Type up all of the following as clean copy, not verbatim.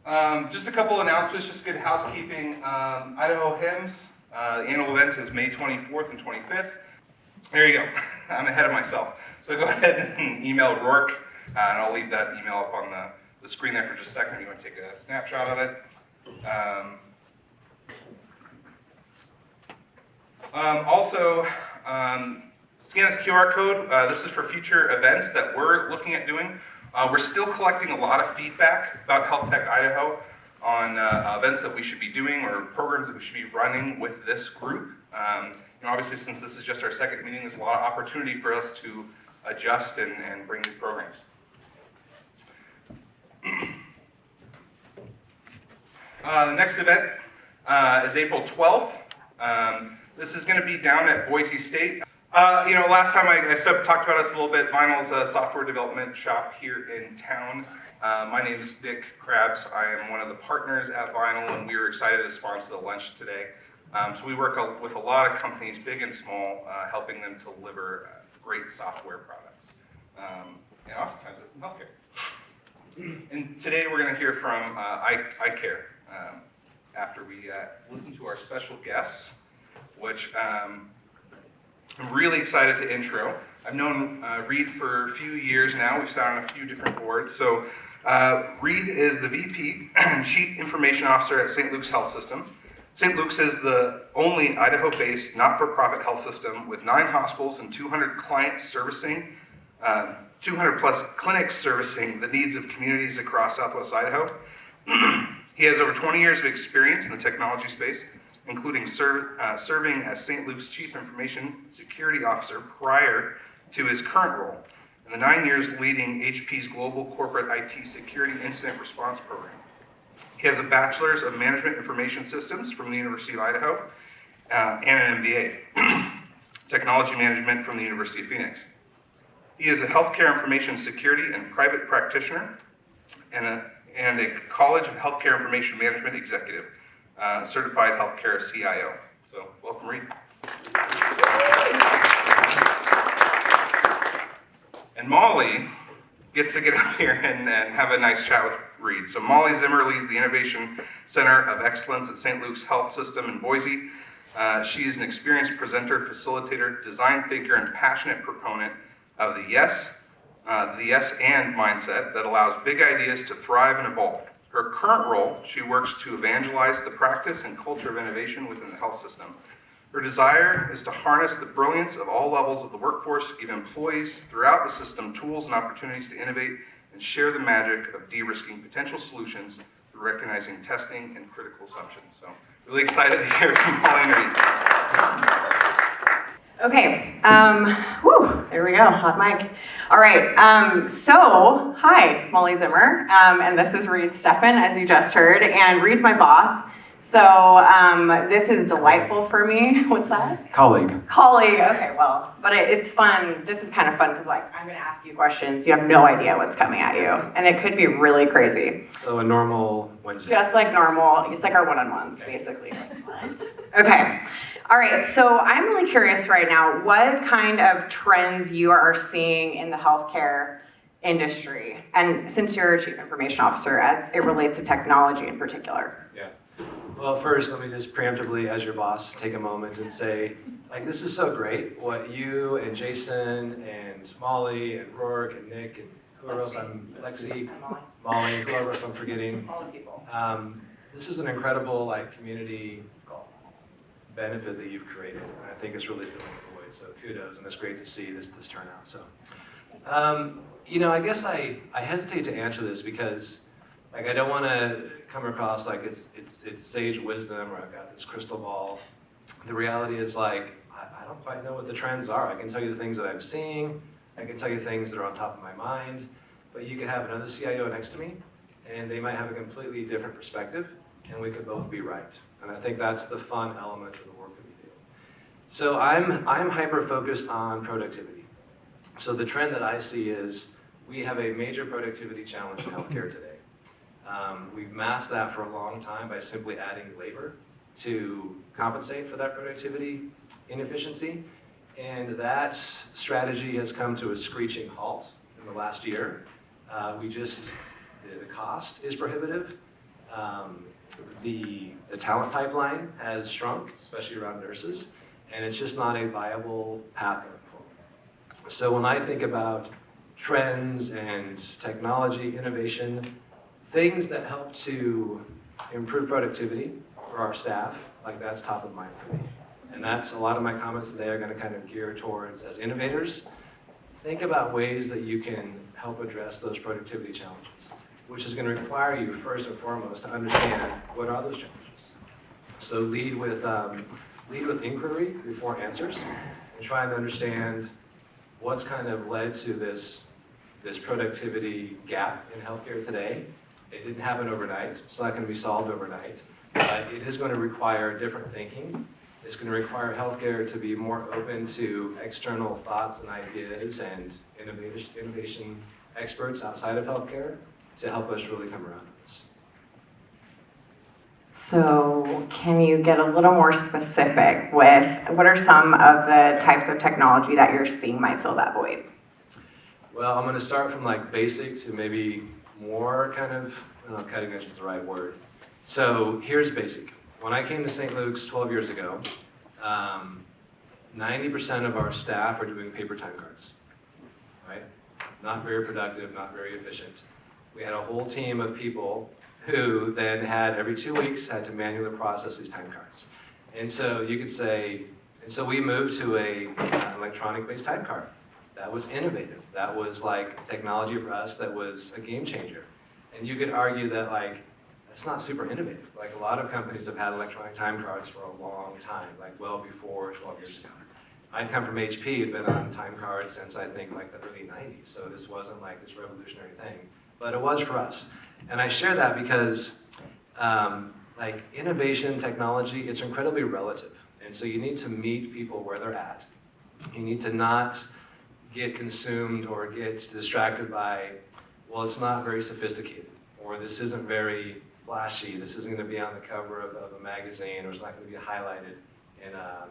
Just a couple announcements, just good housekeeping. Idaho Hymns, the annual event is May 24th and 25th. There you go. I'm ahead of myself. So go ahead and email Rourke, and I'll leave that email up on the screen there for just a second. You want to take a snapshot of it. Scan this QR code. This is for future events that we're looking at doing. We're still collecting a lot of feedback about Health Tech Idaho on events that we should be doing or programs that we should be running with this group. Obviously, since this is just our second meeting, there's a lot of opportunity for us to adjust and bring these programs. The next event is April 12th. This is going to be down at Boise State. Last time I talked about us a little bit. Vinyl's a software development shop here in town. My name is Dick Krabs. I am one of the partners at Vinyl, and we were excited to sponsor the lunch today. So we work with a lot of companies, big and small, helping them to deliver great software products. And oftentimes it's in healthcare. And today we're going to hear from iCare after we listen to our special guests, which I'm really excited to intro. I've known Reed for a few years now. We've sat on a few different boards. So Reed is the VP and Chief Information Officer at St. Luke's Health System. St. Luke's is the only Idaho-based not-for-profit health system with 9 hospitals and 200 clients servicing, 200 plus clinics servicing the needs of communities across Southwest Idaho. He has over 20 years of experience in the technology space, including serving as St. Luke's Chief Information Security Officer prior to his current role, and the 9 years leading HP's global corporate IT security incident response program. He has a Bachelor's of Management Information Systems from the University of Idaho and an MBA, Technology Management from the University of Phoenix. He is a healthcare information security and private practitioner and a College of Healthcare Information Management executive, certified healthcare CIO. So welcome, Reed. And Molly gets to get up here and have a nice chat with Reed. So Molly Zimmer leads the Innovation Center of Excellence at St. Luke's Health System in Boise. She is an experienced presenter, facilitator, design thinker, and passionate proponent of the yes and mindset that allows big ideas to thrive and evolve. Her current role, she works to evangelize the practice and culture of innovation within the health system. Her desire is to harness the brilliance of all levels of the workforce, give employees throughout the system tools and opportunities to innovate, and share the magic of de-risking potential solutions through recognizing testing and critical assumptions. So, really excited to hear from Molly and Reed. Okay, there we go, hot mic. All right, hi, Molly Zimmer, and this is Reed Steffen, as you just heard, and Reed's my boss. So this is delightful for me. What's that? Colleague, okay, well, but it's fun. This is kind of fun because I'm gonna ask you questions. You have no idea what's coming at you, and it could be really crazy. so a normal Wednesday. Just like normal, it's like our one-on-ones, basically. What? Okay. All right, so I'm really curious right now, what kind of trends you are seeing in the healthcare industry, and since you're a Chief Information Officer, as it relates to technology in particular. Yeah. Well, first, let me just preemptively, as your boss, take a moment and say, this is so great. What you and Jason and Molly and Rourke and Nick and whoever else Lexi, Molly, whoever else I'm forgetting. All the people. This is an incredible community benefit that you've created, and I think it's really filling the void. So kudos, and it's great to see this turnout. So, I guess I hesitate to answer this because I don't want to come across like it's sage wisdom or I've got this crystal ball. The reality is I don't quite know what the trends are. I can tell you the things that I'm seeing. I can tell you things that are on top of my mind. But you could have another CIO next to me, and they might have a completely different perspective, and we could both be right. And I think that's the fun element of the work that we do. So I'm hyper-focused on productivity. So the trend that I see is we have a major productivity challenge in healthcare today. We've masked that for a long time by simply adding labor to compensate for that productivity inefficiency. And that strategy has come to a screeching halt in the last year. The cost is prohibitive, the talent pipeline has shrunk, especially around nurses, and it's just not a viable path going forward. So when I think about trends and technology, innovation, things that help to improve productivity for our staff, like that's top of mind for me. And that's a lot of my comments today are going to kind of gear towards, as innovators, think about ways that you can help address those productivity challenges, which is going to require you first and foremost to understand what are those challenges. So lead with inquiry before answers, and try to understand what's kind of led to this productivity gap in healthcare today. It didn't happen overnight. It's not going to be solved overnight. But it is going to require different thinking. It's going to require healthcare to be more open to external thoughts and ideas and innovation experts outside of healthcare to help us really come around to this. So can you get a little more specific with what are some of the types of technology that you're seeing might fill that void? Well, I'm going to start from like basic to maybe more kind of, I don't know, cutting edge is the right word. So here's basic. When I came to St. Luke's 12 years ago, 90% of our staff are doing paper time cards, right? Not very productive, not very efficient. We had a whole team of people who then had, every 2 weeks, had to manually process these time cards. And so you could say, and so we moved to an electronic-based time card. That was innovative. That was like technology for us that was a game changer. And you could argue that like, that's not super innovative. Like a lot of companies have had electronic time cards for a long time, like well before 12 years ago. I'd come from HP, had been on time cards since I think like the early 90s, so this wasn't like this revolutionary thing, but it was for us. And I share that because like innovation, technology, it's incredibly relative. And so you need to meet people where they're at. You need to not get consumed or get distracted by, well, it's not very sophisticated, or this isn't very flashy, this isn't going to be on the cover of a magazine, or it's not going to be highlighted in a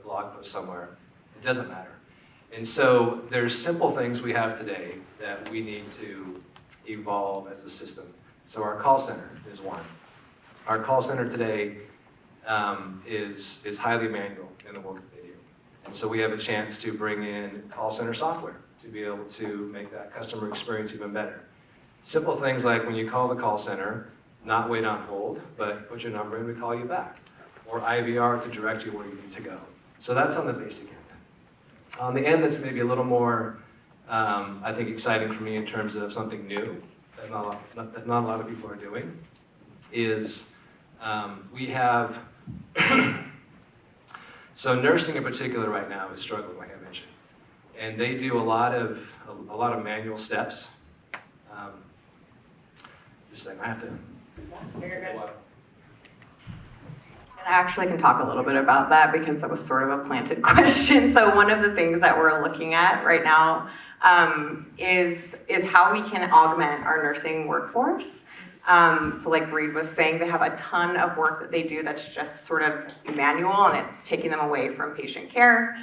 blog post somewhere. It doesn't matter. And so there's simple things we have today that we need to evolve as a system. So our call center is one. Our call center today is highly manual in the work that they do. And so we have a chance to bring in call center software to be able to make that customer experience even better. Simple things like when you call the call center, not wait on hold, but put your number in, we call you back. Or IVR to direct you where you need to go. So that's on the basic end. On the end that's maybe a little more, I think, exciting for me in terms of something new that not a lot of people are doing, is we have, so nursing in particular right now is struggling, like I mentioned. And they do a lot of manual steps. Just saying, I have to. You're good. And I actually can talk a little bit about that because that was sort of a planted question. So one of the things that we're looking at right now is how we can augment our nursing workforce. So like Reed was saying, they have a ton of work that they do that's just sort of manual and it's taking them away from patient care.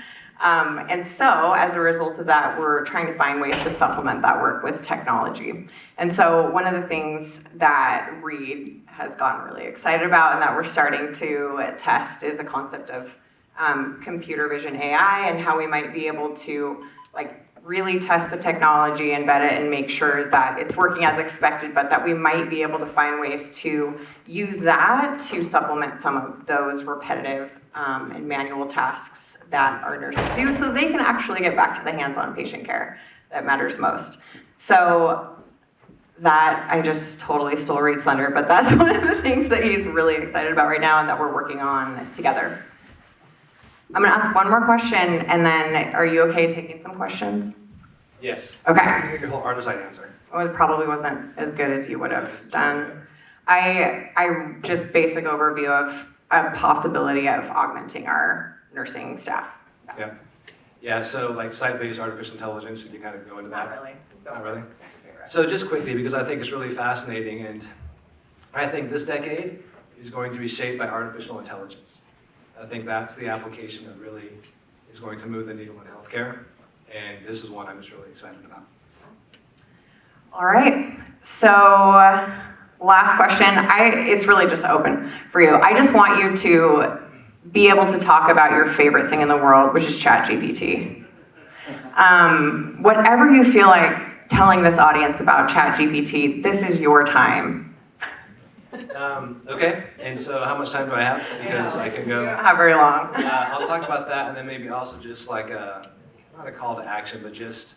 And so as a result of that, we're trying to find ways to supplement that work with technology. And so one of the things that Reed has gotten really excited about and that we're starting to test is a concept of computer vision AI and how we might be able to like really test the technology, embed it, and make sure that it's working as expected, but that we might be able to find ways to use that to supplement some of those repetitive and manual tasks that our nurses do so they can actually get back to the hands-on patient care that matters most. So that, I just totally stole Reed's thunder, but that's one of the things that he's really excited about right now and that we're working on together. I'm gonna ask one more question and then are you okay taking some questions? Yes. Okay. Your whole artist answer. Well, it probably wasn't as good as you would have done. I just basic overview of a possibility of augmenting our nursing staff. Yeah. Yeah, so like site-based artificial intelligence, did you kind of go into that? Not really. Not really? So just quickly, because I think it's really fascinating, and I think this decade is going to be shaped by artificial intelligence. I think that's the application that really is going to move the needle in healthcare, and this is one I'm just really excited about. All right, so last question. It's really just open for you. I just want you to be able to talk about your favorite thing in the world, which is ChatGPT. Whatever you feel like telling this audience about ChatGPT, this is your time. Okay, and so how much time do I have? Because I can You go. don't have very long. I'll talk about that, and then maybe also just like not a call to action, but just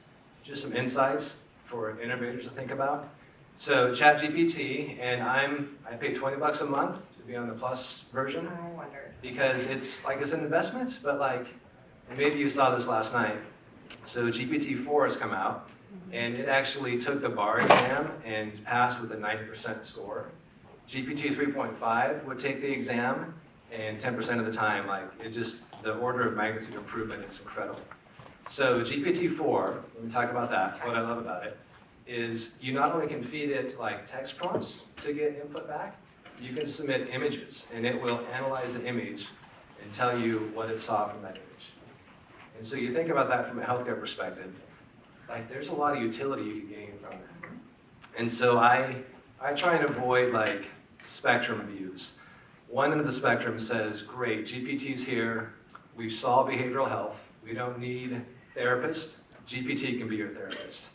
some insights for innovators to think about. So ChatGPT, and I pay $20 a month to be on the Plus version I wonder. because it's an investment, but and maybe you saw this last night. So GPT-4 has come out, and it actually took the bar exam and passed with a 90% score. GPT 3.5 would take the exam, and 10% of the time, the order of magnitude improvement is incredible. So GPT-4, let me talk about that. What I love about it is you not only can feed it text prompts to get input back, you can submit images, and it will analyze the image and tell you what it saw from that image. And so you think about that from a healthcare perspective, there's a lot of utility you can gain from that. And so I try and avoid spectrum views. One end of the spectrum says, great, GPT's here, we've solved behavioral health, we don't need therapists, GPT can be your therapist.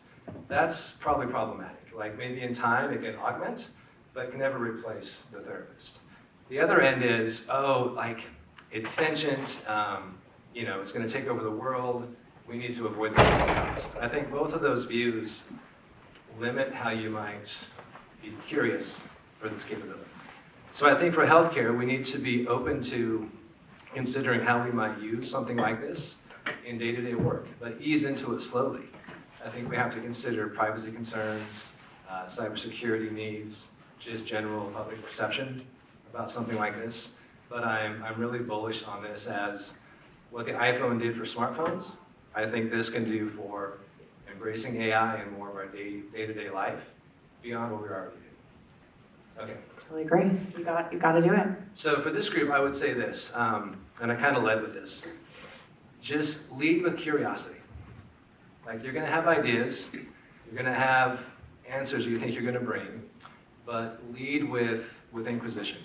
That's probably problematic. Maybe in time it can augment, but it can never replace the therapist. The other end is, it's sentient, it's gonna take over the world, we need to avoid the cost. I think both of those views limit how you might be curious for this capability. So I think for healthcare, we need to be open to considering how we might use something like this in day-to-day work, but ease into it slowly. I think we have to consider privacy concerns, cybersecurity needs, just general public perception about something like this. But I'm really bullish on this as what the iPhone did for smartphones. I think this can do for embracing AI in more of our day-to-day life beyond what we're already doing. Okay. Totally agree. You got to do it. So for this group, I would say this, and I kind of led with this. Just lead with curiosity. You're going to have ideas, you're going to have answers you think you're going to bring, but lead with inquisition.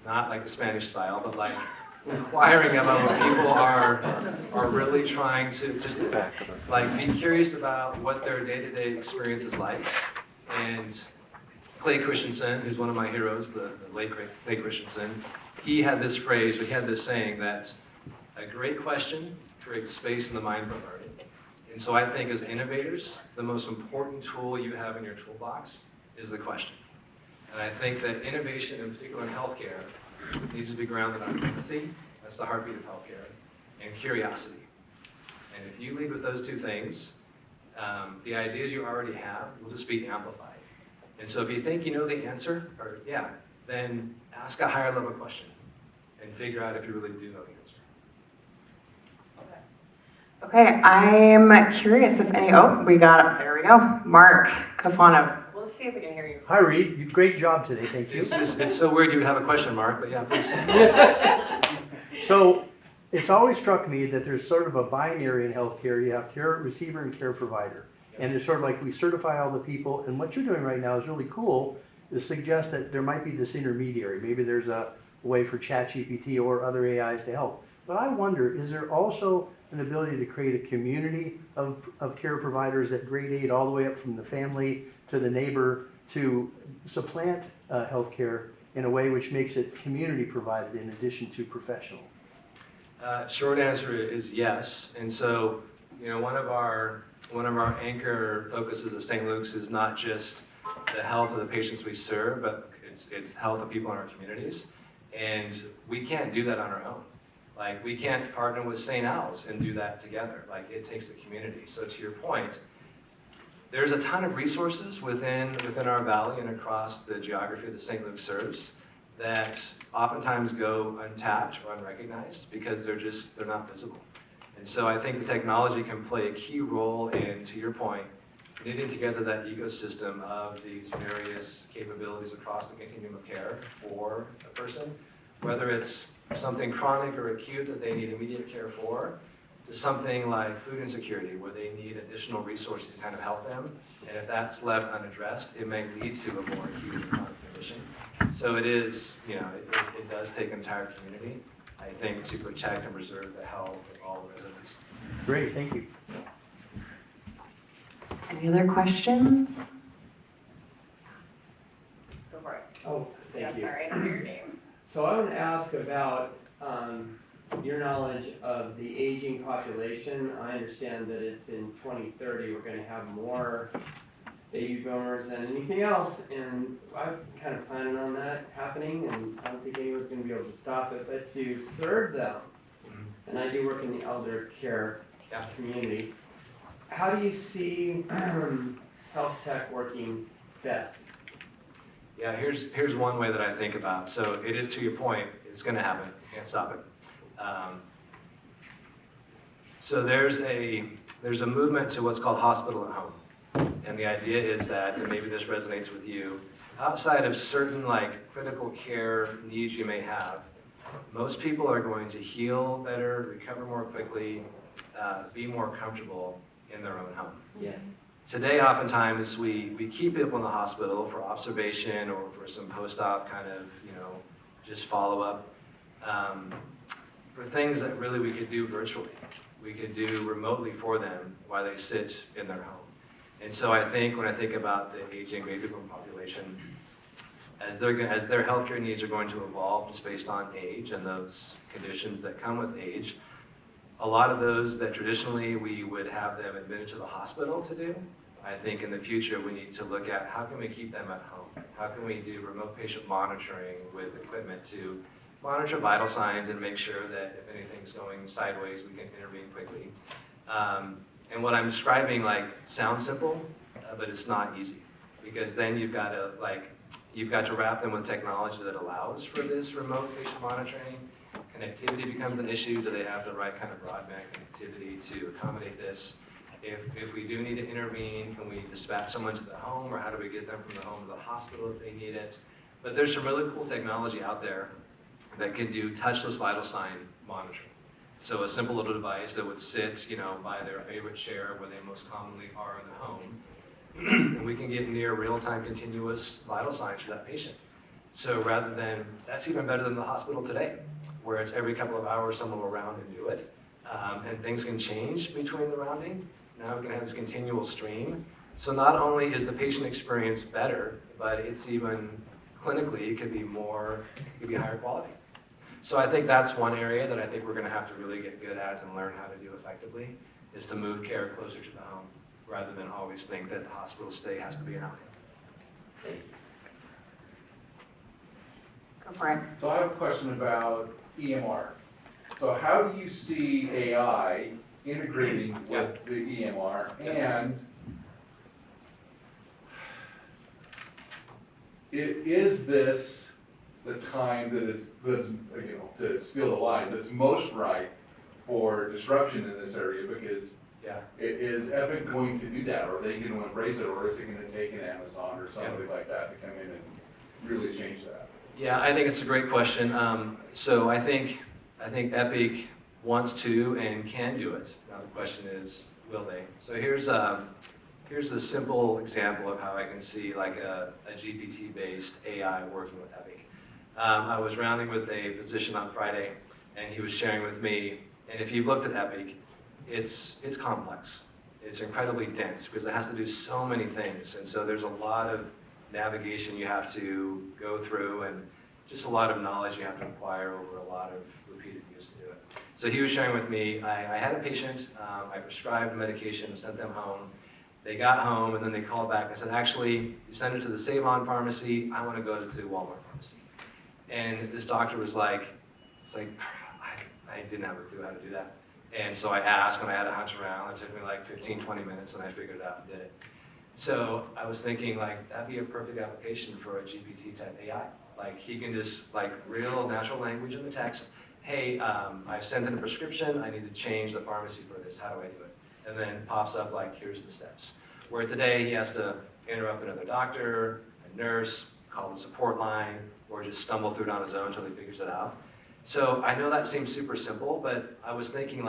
Not like a Spanish style, but inquiring about what people are really trying to do. Be curious about what their day-to-day experience is like. And Clay Christensen, who's one of my heroes, the late great Clay Christensen, he had this saying that a great question creates space in the mind for learning. And so I think as innovators, the most important tool you have in your toolbox is the question. And I think that innovation, in particular in healthcare, needs to be grounded on empathy, that's the heartbeat of healthcare, and curiosity. And if you lead with those two things, the ideas you already have will just be amplified. And so if you think you know the answer, then ask a higher level question and figure out if you really do know the answer. Okay, I'm curious if there we go. Mark Kafanov. We'll see if we can hear you. Hi, Reed. You great job today. Thank you. It's so weird you would have a question, Mark, but yeah, please. So it's always struck me that there's sort of a binary in healthcare. You have care receiver and care provider. And it's sort of like we certify all the people. And what you're doing right now is really cool, to suggest that there might be this intermediary. Maybe there's a way for ChatGPT or other AIs to help. But I wonder, is there also an ability to create a community of care providers at grade 8 all the way up from the family to the neighbor to supplant healthcare in a way which makes it community provided in addition to professional? Short answer is yes. And so, one of our anchor focuses at St. Luke's is not just the health of the patients we serve, but it's health of people in our communities. And we can't do that on our own. We can't partner with St. Al's and do that together. It takes the community. So to your point, there's a ton of resources within our valley and across the geography that St. Luke serves that oftentimes go untapped or unrecognized because they're not visible. And so I think the technology can play a key role in, to your point, knitting together that ecosystem of these various capabilities across the continuum of care for a person, whether it's something chronic or acute that they need immediate care for, to something like food insecurity, where they need additional resources to kind of help them, And if that's left unaddressed, it may lead to a more acute and chronic condition. So it is, it does take an entire community, I think, to protect and preserve the health of all residents. Great, thank you. Any other questions? Go for it. Oh, thank you. Sorry, I didn't hear your name. So I want to ask about your knowledge of the aging population. I understand that it's in 2030, we're going to have more baby boomers than anything else, and I'm kind of planning on that happening, and I don't think anyone's going to be able to stop it, but to serve them, and I do work in the elder care community, how do you see health tech working best? Yeah, here's one way that I think about. So it is, to your point, it's going to happen. You can't stop it. So there's a movement to what's called hospital at home, and the idea is that, and maybe this resonates with you, outside of certain critical care needs you may have, most people are going to heal better, recover more quickly, be more comfortable in their own home. Yes. Today, oftentimes, we keep people in the hospital for observation or for some post-op kind of, just follow-up, for things that really we could do virtually. We could do remotely for them while they sit in their home. And so I think when I think about the aging baby boom population, as their healthcare needs are going to evolve just based on age and those conditions that come with age, a lot of those that traditionally we would have them admitted to the hospital to do, I think in the future we need to look at how can we keep them at home? How can we do remote patient monitoring with equipment to monitor vital signs and make sure that if anything's going sideways, we can intervene quickly. And what I'm describing sounds simple, but it's not easy, because then you've got to wrap them with technology that allows for this remote patient monitoring. Connectivity becomes an issue. Do they have the right kind of broadband connectivity to accommodate this? If we do need to intervene, can we dispatch someone to the home, or how do we get them from the home to the hospital if they need it? But there's some really cool technology out there that can do touchless vital sign monitoring. So a simple little device that would sit, by their favorite chair where they most commonly are in the home, and we can get near real-time continuous vital signs for that patient. So rather than, that's even better than the hospital today, where it's every couple of hours someone will round and do it, and things can change between the rounding. Now we can have this continual stream. So not only is the patient experience better, but it's even clinically, it could be higher quality. So I think that's one area that I think we're going to have to really get good at and learn how to do effectively, is to move care closer to the home, rather than always think that the hospital stay has to be an outcome. Go for it. So I have a question about EMR. So how do you see AI integrating with the EMR, and is this the time that it's to steal the line that's most right for disruption in this area? Because is Epic going to do that, or are they going to embrace it, or is it going to take an Amazon or somebody like that to come in and really change that? Yeah, I think it's a great question. So I think Epic wants to and can do it. Now the question is, will they? So here's a simple example of how I can see a GPT-based AI working with Epic. I was rounding with a physician on Friday, and he was sharing with me, and if you've looked at Epic, it's complex. It's incredibly dense because it has to do so many things, and so there's a lot of navigation you have to go through, and just a lot of knowledge you have to acquire over a lot of repeated use to do it. So he was sharing with me, I had a patient, I prescribed medication, sent them home. They got home, and then they called back. I said, actually, you send it to the Save On pharmacy. I want to go to the Walmart pharmacy. And this doctor was like, I didn't have a clue how to do that. And so I asked, and I had to hunch around. It took me 15, 20 minutes, and I figured it out and did it. So I was thinking, that'd be a perfect application for a GPT-type AI. He can just, real natural language in the text. Hey, I've sent in a prescription. I need to change the pharmacy for this. How do I do it? And then pops up here's the steps. Where today he has to interrupt another doctor, a nurse, call the support line, or just stumble through it on his own until he figures it out. So I know that seems super simple, but I was thinking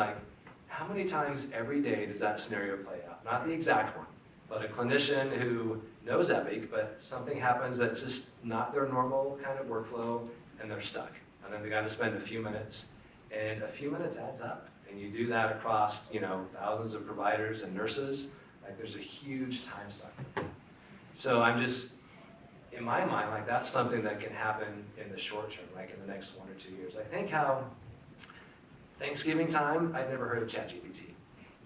how many times every day does that scenario play out? Not the exact one, but a clinician who knows Epic, but something happens that's just not their normal kind of workflow, and they're stuck. And then they got to spend a few minutes, and a few minutes adds up. And you do that across, thousands of providers and nurses. Like, there's a huge time suck. So I'm just, in my mind, like, that's something that can happen in the short term, like in the next 1 or 2 years. I think how Thanksgiving time, I'd never heard of ChatGPT.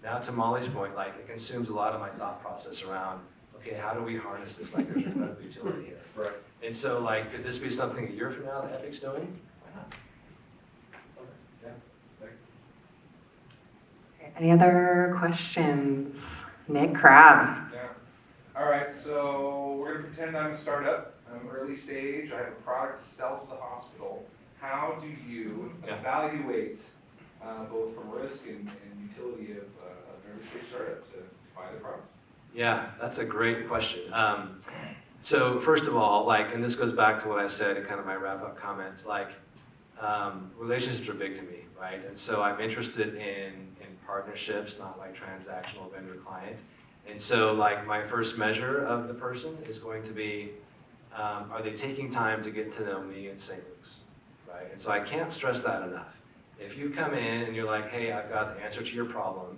Now, to Molly's point, like, it consumes a lot of my thought process around, okay, how do we harness this? Like, there's incredible utility here. Right. And so, like, could this be something a year from now that Epic's doing? Why not? Any other questions? Nick Krabs. Yeah. All right, so we're gonna pretend I'm a startup. I'm early stage. I have a product to sell to the hospital. How do you evaluate both from risk and utility of an early stage startup to buy the product? Yeah, that's a great question. So first of all, like, and this goes back to what I said in kind of my wrap-up comments, like, relationships are big to me, right? And so I'm interested in partnerships, not like transactional vendor-client. And so, like, my first measure of the person is going to be, are they taking time to get to know me in St. Luke's, right? And so I can't stress that enough. If you come in and you're like, hey, I've got the answer to your problem,